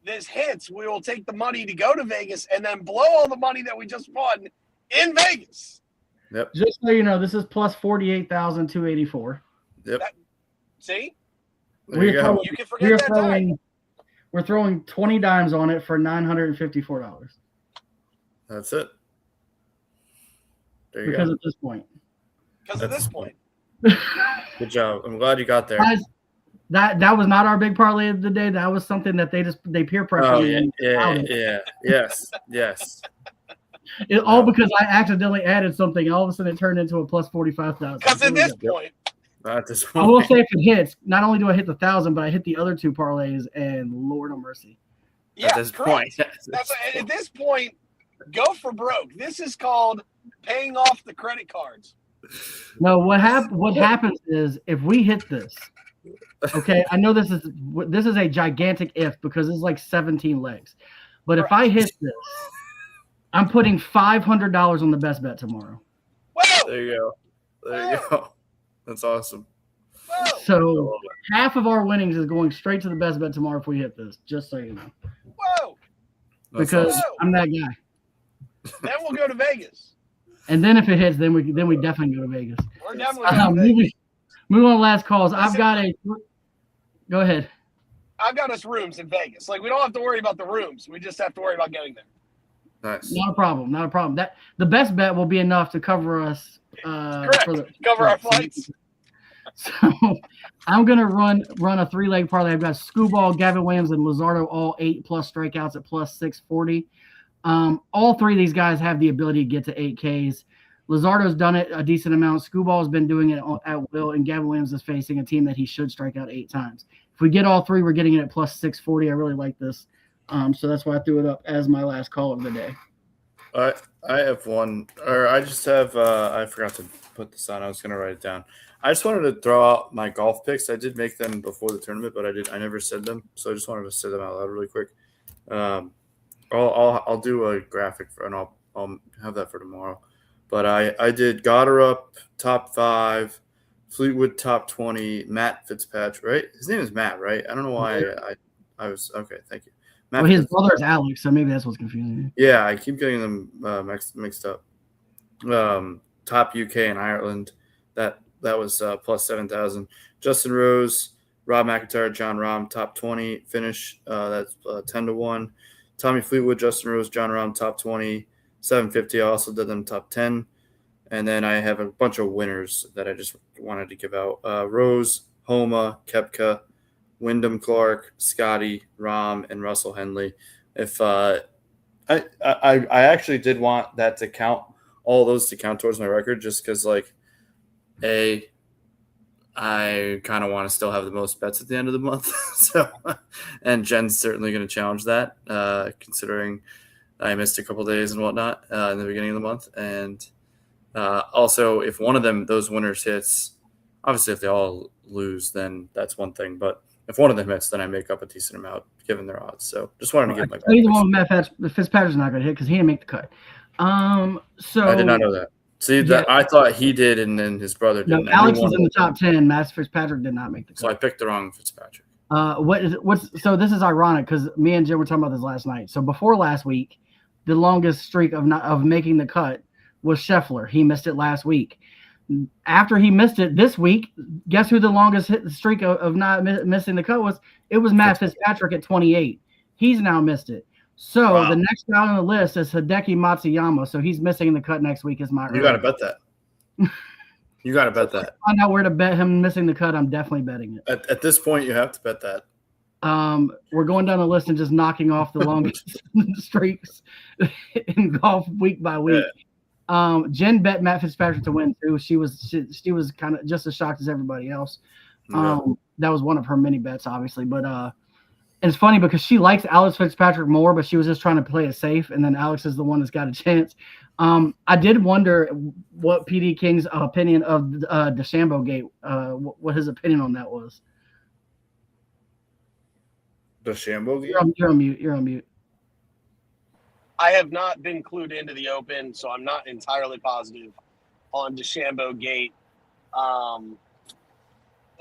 this hits, we will take the money to go to Vegas and then blow all the money that we just won in Vegas. Yep. just so you know, this is plus 48,284. Yep. See? There you go. You can forget that time. We're throwing 20 dimes on it for $954 That's it. There you because go. at this point, Because at this point, Good job. I'm glad you got there. guys, that was not our big parlay of the day. That was something that they peer pressured Oh, me yeah, and allowed it. yeah. Yes. Yes. All because I accidentally added something. All of a sudden, it turned into a plus 45,000. because at this Yep. point, Not at this I will point. say if it hits, not only do I hit the 1,000, but I hit the other 2 parlays, and Lord of mercy. yeah, At this correct. point. That's at this point, go for broke. This is called paying off the credit cards. No, what happens is if we hit this, okay, I know this is a gigantic if because it's like 17 legs, but if I hit this, I'm putting $500 on the best bet tomorrow. Whoa! There you go. There you go. That's awesome. Whoa! I So love it. half of our winnings is going straight to the best bet tomorrow if we hit this. Just so you know, Whoa! That's because awesome. I'm that guy. Then we'll go to Vegas. And then if it hits, then we definitely go to Vegas. We're definitely going to Vegas. Moving on to last calls. I've got a. Go ahead. I've got us rooms in Vegas. Like, we don't have to worry about the rooms. We just have to worry about getting there. Nice. Not a problem. Not a problem. That the best bet will be enough to cover us. Correct. For the, Cover our right, so- flights. So I'm gonna run a 3-leg parlay. I've got Skubal, Gavin Williams, and Luzardo all 8+ strikeouts at plus 640. All 3 of these guys have the ability to get to 8Ks. Luzardo's done it a decent amount. Skubal's been doing it at will, and Gavin Williams is facing a team that he should strike out 8 times. If we get all 3, we're getting it at plus 640. I really like this. So that's why I threw it up as my last call of the day. I have one, or I just have. I forgot to put this on. I was gonna write it down. I just wanted to throw out my golf picks. I did make them before the tournament, but I never said them, so I just wanted to say them out loud really quick. Um, I'll do a graphic for, and I'll have that for tomorrow. But I did Goddard top 5, Fleetwood top 20, Matt Fitzpatrick. Right, his name is Matt, right? I don't know why I was okay. Thank you. Matt Well, his brother is Alex, so maybe that's what's confusing you. Yeah, I keep getting them mixed up. Top UK and Ireland, that was plus 7,000. Justin Rose, Rob McIntyre, John Rahm, top 20 finish. That's 10-1. Tommy Fleetwood, Justin Rose, John Rahm, top 20, 750. I also did them top 10. And then I have a bunch of winners that I just wanted to give out. Rose, Homa, Koepka, Wyndham Clark, Scotty, Rahm, and Russell Henley. If I actually did want that to count, all those to count towards my record, just because I kind of want to still have the most bets at the end of the month. So, and Jen's certainly going to challenge that, considering I missed a couple days and whatnot in the beginning of the month. And also, if one of those winners hits, obviously if they all lose, then that's one thing. But if one of them hits, then I make up a decent amount given their odds. So just wanted to give my. The one with Matt Fitzpatrick's not going to hit because he didn't make the cut. So I did not know that. See, that I thought he did, and then his brother did. No, Alex was in the top 10. Matt Fitzpatrick did not make the cut. So I picked the wrong Fitzpatrick. So this is ironic because me and Jim were talking about this last night. So before last week, the longest streak of making the cut was Scheffler. He missed it last week. After he missed it this week, guess who the longest streak of not missing the cut was? It was Matt Fitzpatrick at 28. He's now missed it. So the next guy on the list is Hideki Matsuyama. So he's missing the cut next week. Is my You got to bet that. You got to bet that. Find out where to bet him missing the cut. I'm definitely betting it. At this point, you have to bet that. We're going down the list and just knocking off the longest streaks in golf week by week. Yeah. Jen bet Matt Fitzpatrick to win too. She was kind of just as shocked as everybody else. That was one of her many bets, obviously. But it's funny because she likes Alex Fitzpatrick more, but she was just trying to play it safe. And then Alex is the one that's got a chance. I did wonder what PD King's opinion of DeChambeau Gate, what his opinion on that was. DeChambeau Gate? You're on mute. You're on mute. I have not been clued into the Open, so I'm not entirely positive on DeChambeau Gate.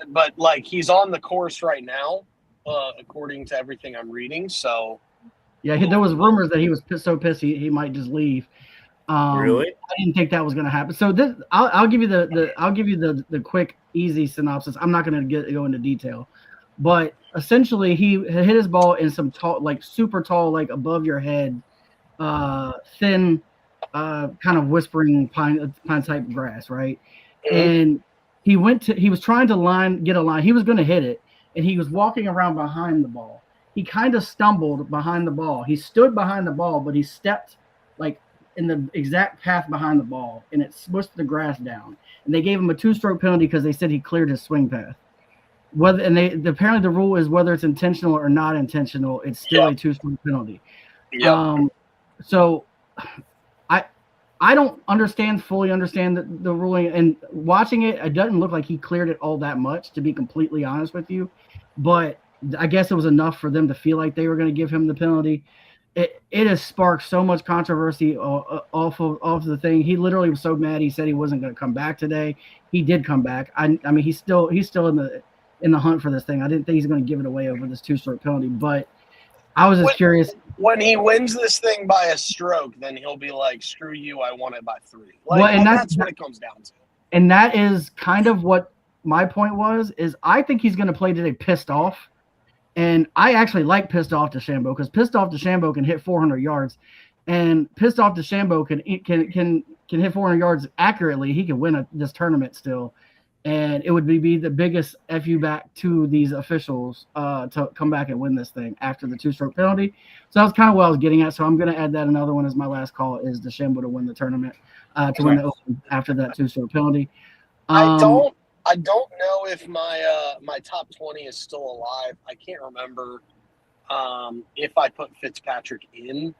But he's on the course right now, according to everything I'm reading. So yeah, there was rumors that he was so pissed he might just leave. Really? I didn't think that was going to happen. So this, I'll give you the quick, easy synopsis. I'm not going to go into detail, but essentially he hit his ball in some tall, super tall, above your head, thin, kind of whispering pine type grass, right? And he was trying to get a line. He was going to hit it, and he was walking around behind the ball. He kind of stumbled behind the ball. He stood behind the ball, but he stepped in the exact path behind the ball, and it smushed the grass down. And they gave him a 2-stroke penalty because they said he cleared his swing path. Apparently the rule is whether it's intentional or not intentional, it's still a 2-stroke penalty. Yeah. So I don't fully understand the ruling, and watching it doesn't look like he cleared it all that much, to be completely honest with you. But I guess it was enough for them to feel like they were going to give him the penalty. It has sparked so much controversy off of the thing. He literally was so mad. He said he wasn't going to come back today. He did come back. I mean, he's still in the hunt for this thing. I didn't think he's going to give it away over this 2-stroke penalty, but I was just curious. When he wins this thing by a stroke, then he'll be like, "Screw you! I won it by 3." That's what it comes down to. And that is kind of what my point was. Is I think he's going to play today pissed off. And I actually like pissed off DeChambeau because pissed off DeChambeau can hit 400 yards, and pissed off DeChambeau can hit 400 yards accurately. He can win this tournament still, and it would be the biggest FU back to these officials to come back and win this thing after the 2-stroke penalty. So that's kind of what I was getting at. So I'm going to add that another one as my last call is DeChambeau to win the tournament, to win the Open after that 2-stroke penalty. I don't know if my top 20 is still alive. I can't remember if I put Fitzpatrick in.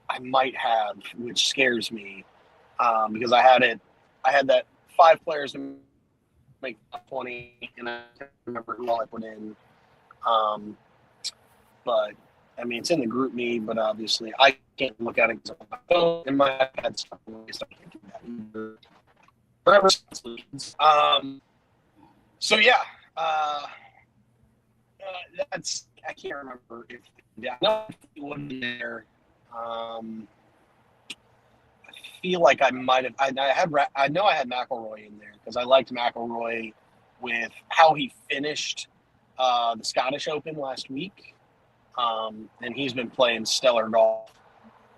I might have, which scares me, because I had that 5 players to make top 20, and I can't remember who all I put in. But I mean, it's in the group me, but obviously I can't look at it because on my phone and my iPad's stuck away, so I can't do that either. Forever solutions. So yeah, that's I can't remember if I know it wasn't there. I feel like I might have. I know I had McElroy in there because I liked McElroy with how he finished the Scottish Open last week, and he's been playing stellar golf.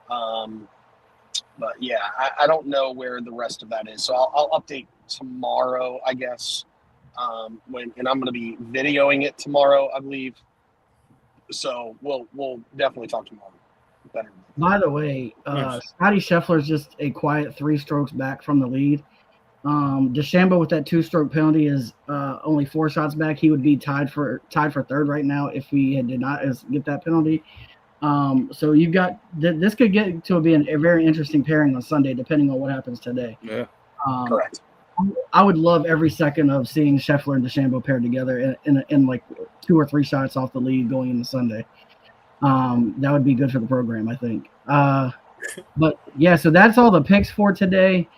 But yeah, I don't know where the rest of that is, so I'll update tomorrow, I guess. And I'm going to be videoing it tomorrow, I believe. So we'll definitely talk tomorrow. Better. By the way, Scotty Scheffler is just a quiet 3 strokes back from the lead. DeChambeau with that 2-stroke penalty is only 4 shots back. He would be tied for third right now if he did not get that penalty. So you've got this could get to be a very interesting pairing on Sunday, depending on what happens today. Yeah, correct. I would love every second of seeing Scheffler and DeChambeau paired together in like 2 or 3 shots off the lead going into Sunday. That would be good for the program, I think. But yeah, so that's all the picks for today.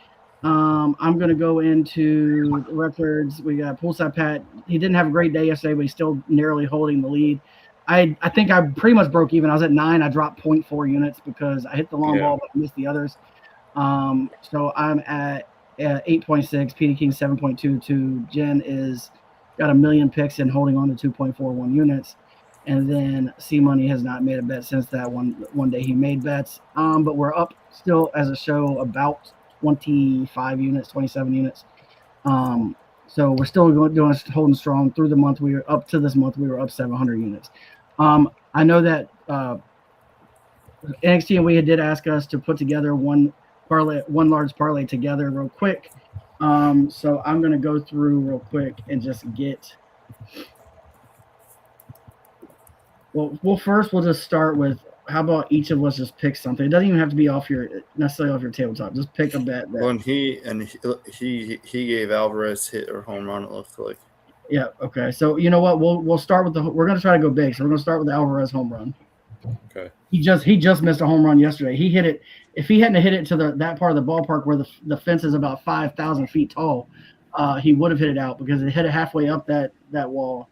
I'm going to go into records. We got Poolside Pat. He didn't have a great day yesterday, but he's still narrowly holding the lead. I think I pretty much broke even. I was at 9. I dropped 0.4 units because I hit the long ball, but I missed the others. So I'm at 8.6. PD King 7.22. Jen is got 1 million picks and holding on to 2.41 units. And then C Money has not made a bet since that one day he made bets. But we're up still as a show about 25 units, 27 units. So we're still holding strong through the month. We were up to this month. We were up 700 units. I know that NXT and we did ask us to put together one large parlay together real quick. So I'm going to go through real quick and just get. Well, first we'll just start with how about each of us just pick something. It doesn't even have to be necessarily off your tabletop. Just pick a bet. Well, and he gave Alvarez hit or home run. It looks like. Yeah. Okay. So you know what? We'll start with we're going to try to go big. So we're going to start with the Alvarez home run. Okay. He just missed a home run yesterday. He hit it. If he hadn't hit it to that part of the ballpark where the fence is about 5,000 feet tall, he would have hit it out because it hit it halfway up that wall.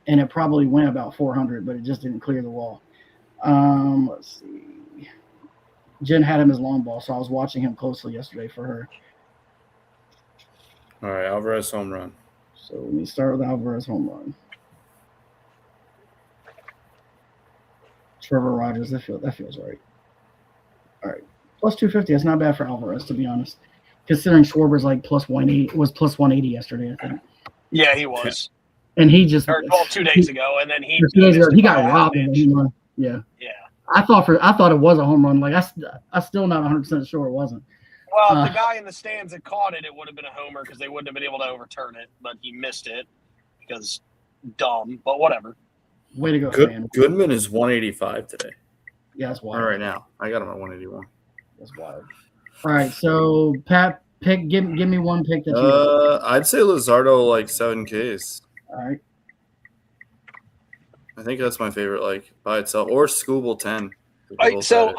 And it probably went about 400, but it just didn't clear the wall. Let's see. Jen had him as long ball, so I was watching him closely yesterday for her. All right, Alvarez home run. So let me start with Alvarez home run. Trevor Rogers, that feels right. All right, plus 250. That's not bad for Alvarez, to be honest. Considering Schwarber's like plus 180 was plus 180 yesterday, I think. Yeah, he was. And he just 2 days ago, and then he got robbed. Yeah. I thought it was a home run. Like I still not 100% sure it wasn't. Well, if the guy in the stands had caught it, it would have been a homer because they wouldn't have been able to overturn it. But he missed it because dumb. But whatever. Way to go, man. Goodman is 185 today. Yeah, that's wild. All right, now I got him at 181. That's wild. All right, so Pat, give me one pick that you. I'd say Luzardo like 7Ks. All right. I think that's my favorite, like by itself, or Scooble 10. So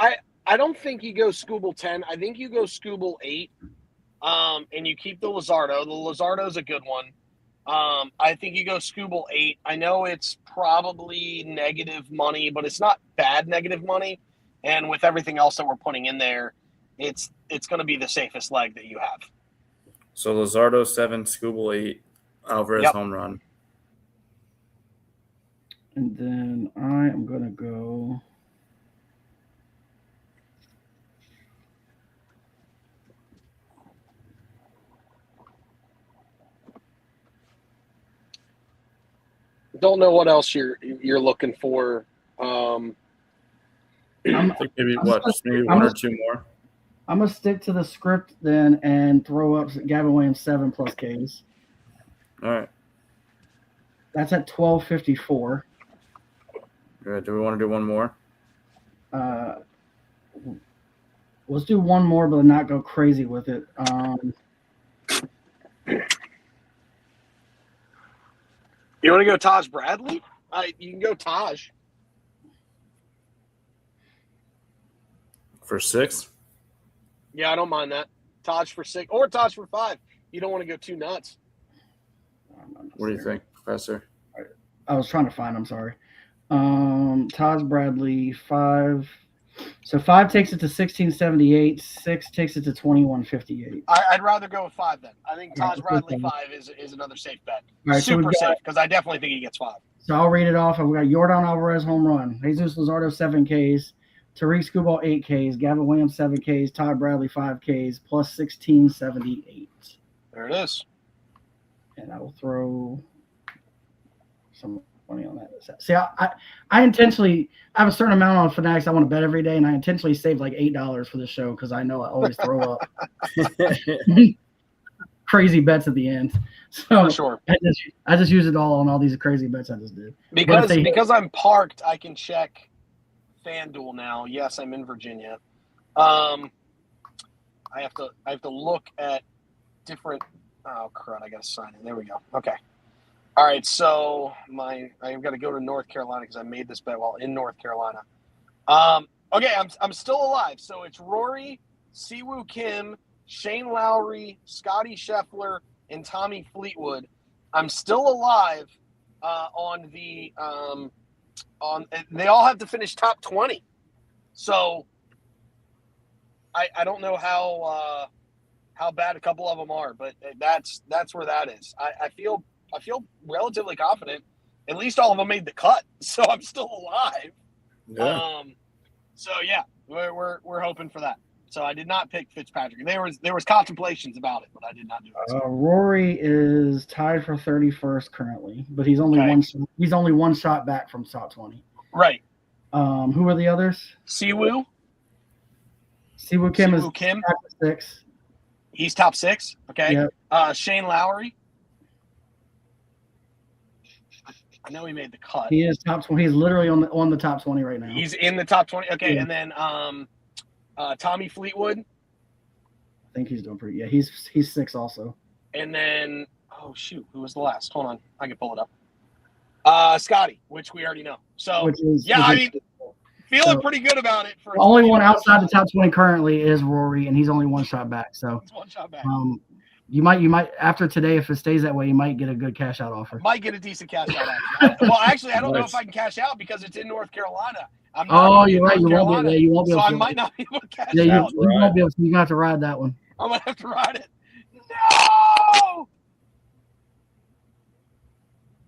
I don't think you go Scooble 10. I think you go Scooble 8, and you keep the Luzardo. The Luzardo's a good one. I think you go Scooble 8. I know it's probably negative money, but it's not bad negative money. And with everything else that we're putting in there, it's going to be the safest leg that you have. So Luzardo 7, Scooble 8, Alvarez home run. And then I am going to go. Don't know what else you're looking for. I think maybe one or two more. I'm going to stick to the script then and throw up Gavin Williams 7 plus Ks. All right. That's at 1254. Good. Do we want to do one more? Let's do one more, but not go crazy with it. You want to go Taj Bradley? You can go Taj. For 6? Yeah, I don't mind that. Taj for 6 or Taj for 5. You don't want to go too nuts. What do you think, Professor? I was trying to find. I'm sorry. Taj Bradley 5. So 5 takes it to 1678. 6 takes it to 2158. I'd rather go with 5 then. I think Taj Bradley 5 is another safe bet. Right, super safe because I definitely think he gets 5. So I'll read it off. We got Yordan Alvarez home run. Jesus Luzardo 7 Ks. Tariq Skubal 8 Ks. Gavin Williams 7 Ks. Todd Bradley 5 Ks plus 1678. There it is. And I will throw some money on that. See, I intentionally I have a certain amount on Fanatics I want to bet every day, and I intentionally saved like $8 for the show because I know I always throw up crazy bets at the end. So for sure. I just use it all on all these crazy bets I just did. Because I'm parked, I can check FanDuel now. Yes, I'm in Virginia. I have to look at different. Oh crud! I got to sign in. There we go. Okay. All right. So I've got to go to North Carolina because I made this bet while in North Carolina. Okay. I'm still alive. So it's Rory, Siwoo Kim, Shane Lowry, Scotty Scheffler, and Tommy Fleetwood. I'm still alive they all have to finish top 20. So I don't know how bad a couple of them are, but that's where that is. I feel relatively confident. At least all of them made the cut, so I'm still alive. Yeah. So yeah, we're hoping for that. So I did not pick Fitzpatrick. There was contemplations about it, but I did not do it. Rory is tied for 31st currently, but he's only one shot back from top 20. Right. Who are the others? Siwoo Kim is top 6. He's top 6. Okay. Yep. Shane Lowry. I know he made the cut. He is top 20. He's literally on the top 20 right now. He's in the top 20. Okay, yeah. And then Tommy Fleetwood. I think he's doing pretty. Yeah, he's 6 also. And then who was the last? Hold on, I can pull it up. Scotty, which we already know. So feeling pretty good about it. The only one outside the top 20 currently is Rory, and he's only one shot back. So it's one shot back. You might after today, if it stays that way, you might get a good cash out offer. Might get a decent cash out offer. Well, actually, I don't know if I can cash out because it's in North Carolina. You're right. You won't be able to. So I might not be able to cash out. You won't be able to. You're going to have to ride that one. I'm going to have to ride it. No!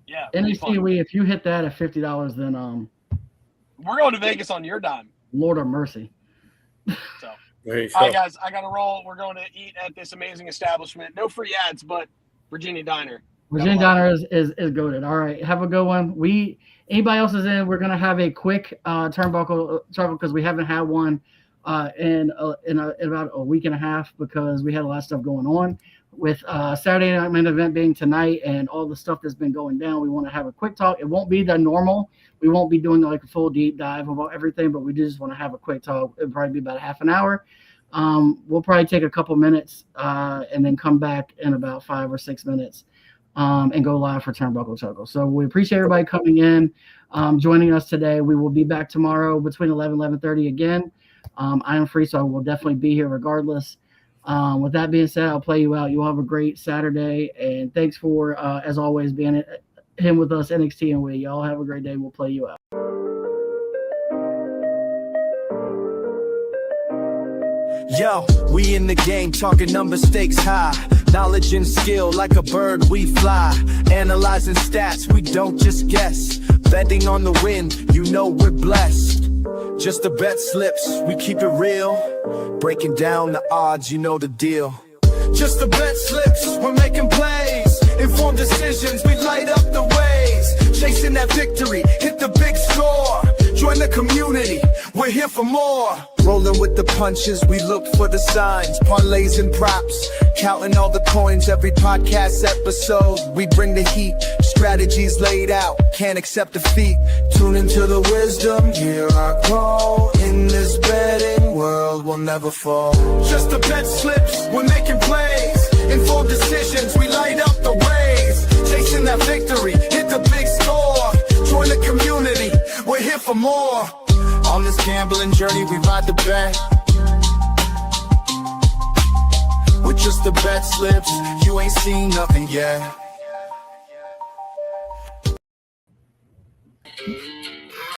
Yeah. NECWE, if you hit that at $50, then we're going to Vegas on your dime. Lord of mercy. So. There you go. All right, guys, I got to roll. We're going to eat at this amazing establishment. No free ads, but Virginia Diner. Virginia Diner is goated. All right, have a good one. Anybody else is in, we're going to have a quick turnbuckle because we haven't had one in about a week and a half because we had a lot of stuff going on. With Saturday Night Main Event being tonight and all the stuff that's been going down, we want to have a quick talk. It won't be the normal. We won't be doing like a full deep dive about everything, but we just want to have a quick talk. It'll probably be about half an hour. We'll probably take a couple minutes and then come back in about 5 or 6 minutes and go live for Turnbuckle Chuckle. So we appreciate everybody coming in, joining us today. We will be back tomorrow between 11 and 11:30 again. I am free, so I will definitely be here regardless. With that being said, I'll play you out. You all have a great Saturday, and thanks for, as always, being him with us, NXT and we. Y'all have a great day. We'll play you out. Yo, we in the game, talking number stakes high. Knowledge and skill, like a bird we fly. Analyzing stats, we don't just guess. Betting on the win, you know we're blessed. Just the bet slips, we keep it real. Breaking down the odds, you know the deal. Just the bet slips, we're making plays. Informed decisions, we light up the ways. Chasing that victory, hit the big score. Join the community, we're here for more. Rolling with the punches, we look for the signs. Parlays and props, counting all the coins. Every podcast episode, we bring the heat. Strategies laid out, can't accept defeat. Tune into the wisdom, here I go. In this betting world. world will never fall. Just the bet slips, we're making plays. Informed decisions, we light up the waves. Chasing that victory, hit the big score. Join the community, we're here for more. On this gambling journey, we ride the bet. With just the bet slips, you ain't seen nothing yet.